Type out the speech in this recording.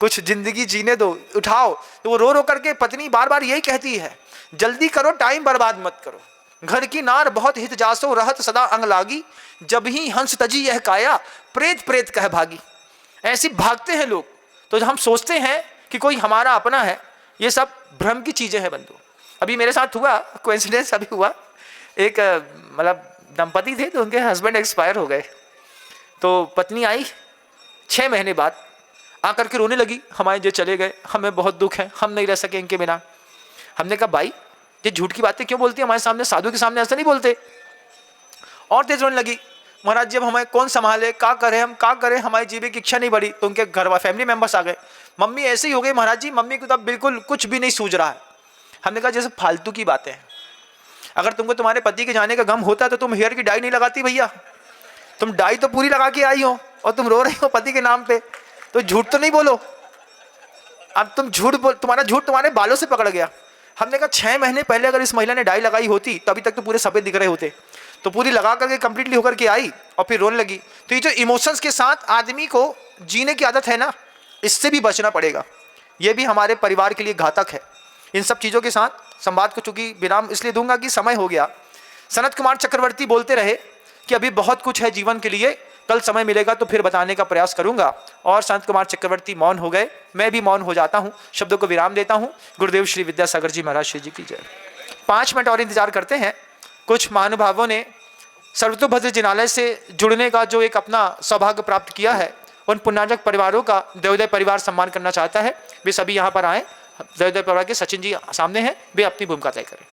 कुछ जिंदगी जीने दो, उठाओ। तो वो रो रो करके पत्नी बार बार यही कहती है, जल्दी करो, टाइम बर्बाद मत करो। घर की नार बहुत हित जासो, रहत सदा अंग लागी, जब ही हंस तजी यह काया, प्रेत प्रेत कह भागी। ऐसे भागते हैं लोग, तो हम सोचते हैं कि कोई हमारा अपना है। ये सब भ्रम की चीजें हैं बंधु। अभी मेरे साथ हुआ कोइंसिडेंस, अभी हुआ, एक मतलब दंपति थे, तो उनके हस्बैंड एक्सपायर हो गए। तो पत्नी आई 6 महीने बाद, आकर के रोने लगी, हमारे जो चले गए, हमें बहुत दुख है, हम नहीं रह सके इनके बिना। हमने कहा भाई ये झूठ की बातें क्यों बोलती है हमारे सामने, साधु के सामने ऐसा नहीं बोलते। और तेज रोने लगी, महाराज जी अब हमें कौन संभाले, क्या करें हम, क्या करें, हमारी जीने की इच्छा नहीं बढ़ी। तो उनके घर वाले फैमिली मेंबर्स आ गए, मम्मी ऐसे ही हो गई महाराज जी, मम्मी को तो बिल्कुल कुछ भी नहीं सूझ रहा है। हमने कहा जैसे फालतू की बातें हैं, अगर तुमको तुम्हारे पति के जाने का गम होता तो तुम हेयर की डाई नहीं लगाती भैया, तुम डाई तो पूरी लगा के आई हो और तुम रो रही हो पति के नाम पे, तो झूठ तो नहीं बोलो। अब तुम झूठ बोल, तुम्हारा झूठ तुम्हारे बालों से पकड़ गया। हमने कहा 6 महीने पहले अगर इस महिला ने डाई लगाई होती तो अभी तक तो पूरे सफेद दिख रहे होते। तो पूरी लगा करके कंप्लीटली होकर के आई और फिर रोने लगी। तो ये जो इमोशंस के साथ आदमी को जीने की आदत है ना, इससे भी बचना पड़ेगा। ये भी हमारे परिवार के लिए घातक है। इन सब चीज़ों के साथ संवाद को चूंकि विराम इसलिए दूंगा कि समय हो गया। सनत कुमार चक्रवर्ती बोलते रहे कि अभी बहुत कुछ है जीवन के लिए, कल समय मिलेगा तो फिर बताने का प्रयास करूंगा। और सनत कुमार चक्रवर्ती मौन हो गए, मैं भी मौन हो जाता हूं, शब्दों को विराम देता हूं। गुरुदेव श्री विद्यासागर जी महाराज श्री जी की जय। 5 मिनट और इंतजार करते हैं। कुछ महानुभावों ने सर्वतोभद्र जिनालय से जुड़ने का जो एक अपना सौभाग्य प्राप्त किया है, उन पुण्यार्जक परिवारों का देवोदय परिवार सम्मान करना चाहता है। वे सभी यहाँ पर आए। देवोदय परिवार के सचिन जी सामने हैं, वे अपनी भूमिका तय करें।